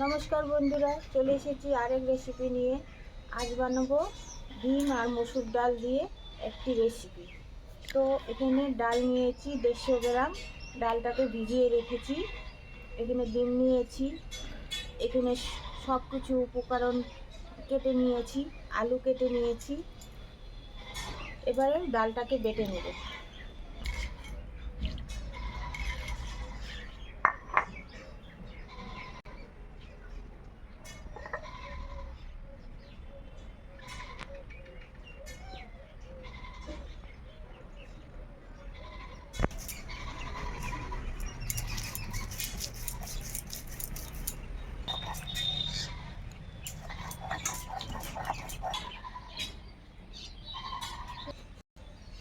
নমস্কার বন্ধুরা, চলে এসেছি আরেক রেসিপি নিয়ে। আজ বানাবো ডিম আর মসুর ডাল দিয়ে একটি রেসিপি। তো এখানে ডাল নিয়েছি 150 গ্রাম, ডালটাকে ভিজিয়ে রেখেছি। এখানে ডিম নিয়েছি, এখানে সব কিছু উপকরণ কেটে নিয়েছি, আলু কেটে নিয়েছি। এবারে ডালটাকে বেটে নেব।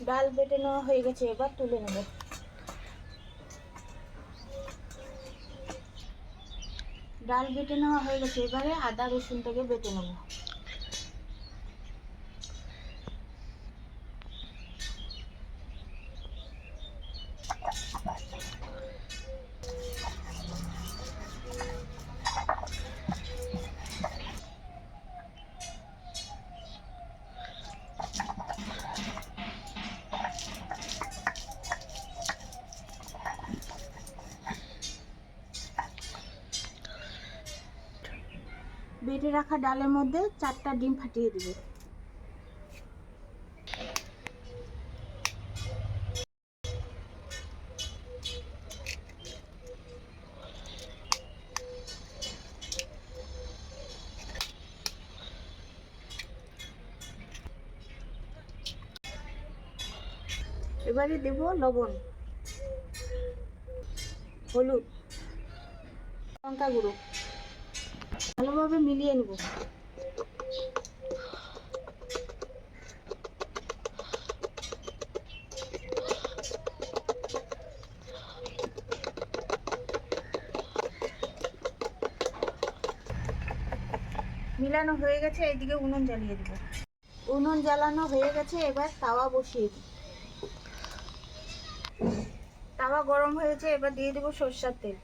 ডাল বেটে নেওয়া হয়ে গেছে, এবার তুলে নেব। ডাল বেটে নেওয়া হয়ে গেছে, এবারে আদা রসুনটাকে বেটে নেব। বেটে রাখা ডালের মধ্যে 4টা ডিম ফাটিয়ে দেব। এবারে দেব লবণ, হলুদ, লঙ্কা গুঁড়ো, ভালোভাবে মিলিয়ে নেব। মিলানো হয়ে গেছে, এইদিকে উনুন জ্বালিয়ে দেব। উনুন জ্বালানো হয়ে গেছে, এবার তাওয়া বসিয়ে দিই। তাওয়া গরম হয়েছে, এবার দিয়ে দেব সরষের তেল।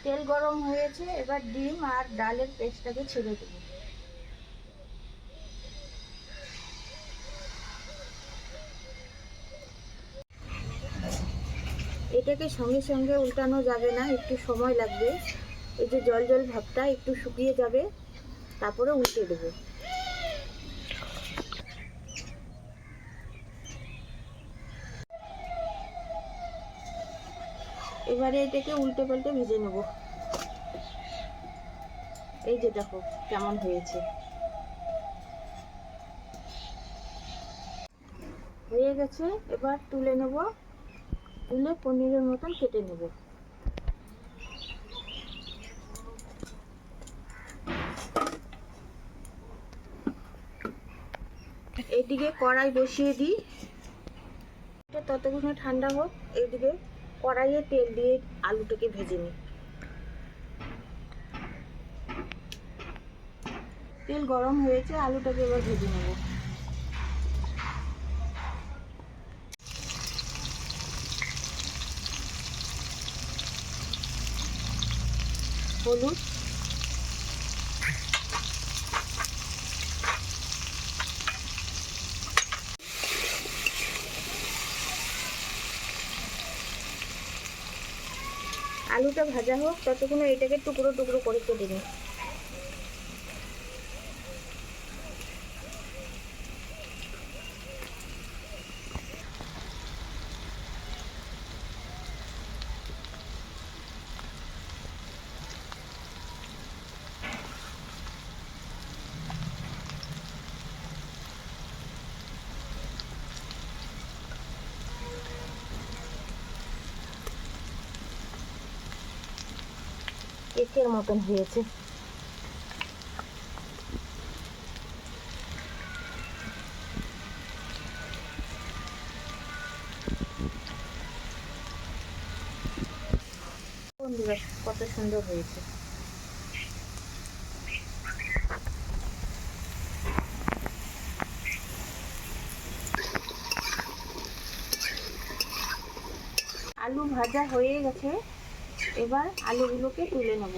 তেল গরম হয়েছে, এবার ডিম আর ডালের পেস্টটাকে ছেড়ে দেব। এটাকে সঙ্গে সঙ্গে উল্টানো যাবে না, একটু সময় লাগবে। এই যে জল জল ভাবটা একটু শুকিয়ে যাবে, তারপরে উল্টে দেব। এবারে এটাকে উল্টে পাল্টে ভেজে নেব। এই যে দেখো কেমন হয়েছে। হয়ে গেছে, এবার তুলে নেব। তুলে পনিরের মতন কেটে নেব। এইদিকে কড়াই বসিয়ে দিই, এটা ততক্ষণে ঠান্ডা হোক। এইদিকে কড়াইয়ে তেল দিয়ে আলুটাকে ভেজে নিই। তেল গরম হয়েছে, আলুটাকে এবার ভেজে নেব। হলুদ, আলুটা ভাজা হোক, ততক্ষণে এটাকে টুকরো টুকরো করে কেটে নিই। কেকের মতন হয়েছে। বন্ধুরা কত সুন্দর হয়েছে। আলু ভাজা হয়ে গেছে, এবার আলুগুলোকে তুলে নেব।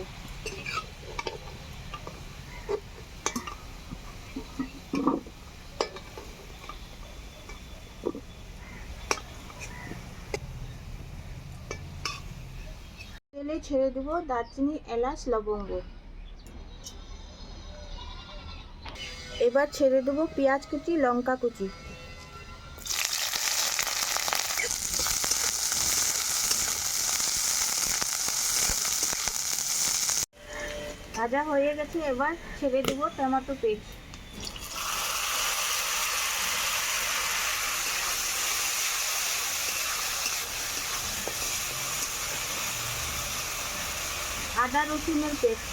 তেলে ছেড়ে দেবো দারচিনি, এলাচ, লবঙ্গ। এবার ছেড়ে দেবো পেঁয়াজ কুচি, লঙ্কা কুচি। ভাজা হয়ে গেছে, এবার ছেড়ে দেবো টমেটো পেস্ট। আদা রসুনের পেস্ট।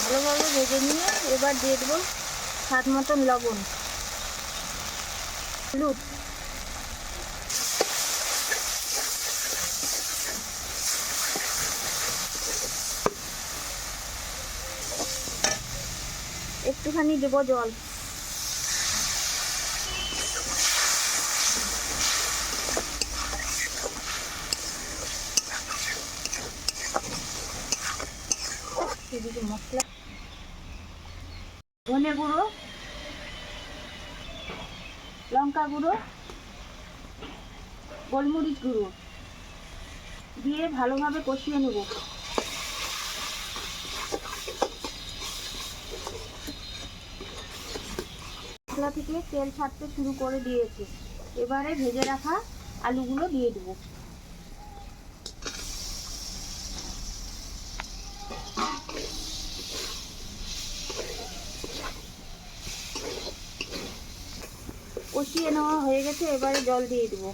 ভালোভাবে ভেজে নিয়ে এবার দিয়ে দেবো স্বাদ মতন লবণ, হলুদ, একটুখানি দেবো জল। এদিকে মশলা, ধনে গুঁড়ো, লঙ্কা গুঁড়ো, গোলমরিচ গুঁড়ো দিয়ে ভালোভাবে কষিয়ে নেব। মশলা থেকে তেল ছাড়তে শুরু করে দিয়েছে, এবারে ভেজে রাখা আলুগুলো দিয়ে দেবো। কষিয়ে নেওয়া হয়ে গেছে, এবারে জল দিয়ে দেবো।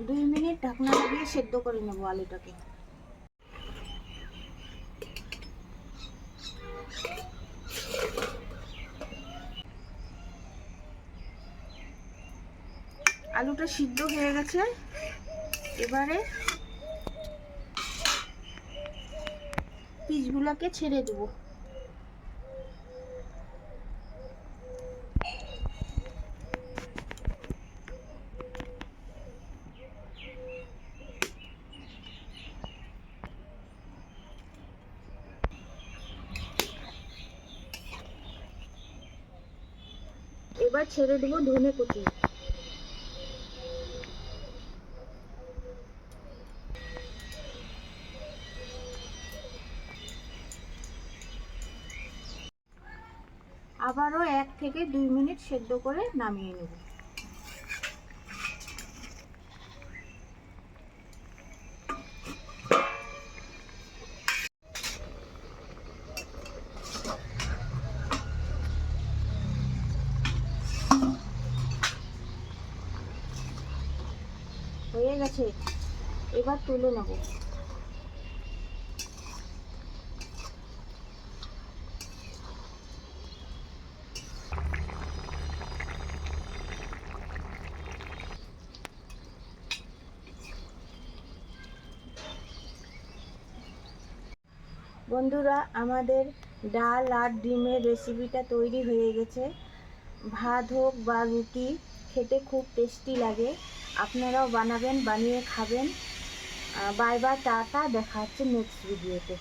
দুই মিনিট ঢাকনা লাগিয়ে সেদ্ধ করে নেব আলুটাকে। আলুটা সিদ্ধ হয়ে গেছে, এবারে পিসগুলোকে ছেড়ে দেবো। এবার ছেড়ে দেবো ধনে কুচি। আবারও 1 থেকে 2 মিনিট সেদ্ধ করে নামিয়ে নেব। হয়ে গেছে, এবার তুলে নেব। বন্ধুরা, আমাদের ডাল আর ডিমের রেসিপিটা তৈরি হয়ে গেছে। ভাত হোক বা রুটি, খেতে খুব টেস্টি লাগে। আপনারাও বানাবেন, বানিয়ে খাবেন। বাই বাই, টাটা, দেখা হচ্ছে নেক্সট ভিডিওতে।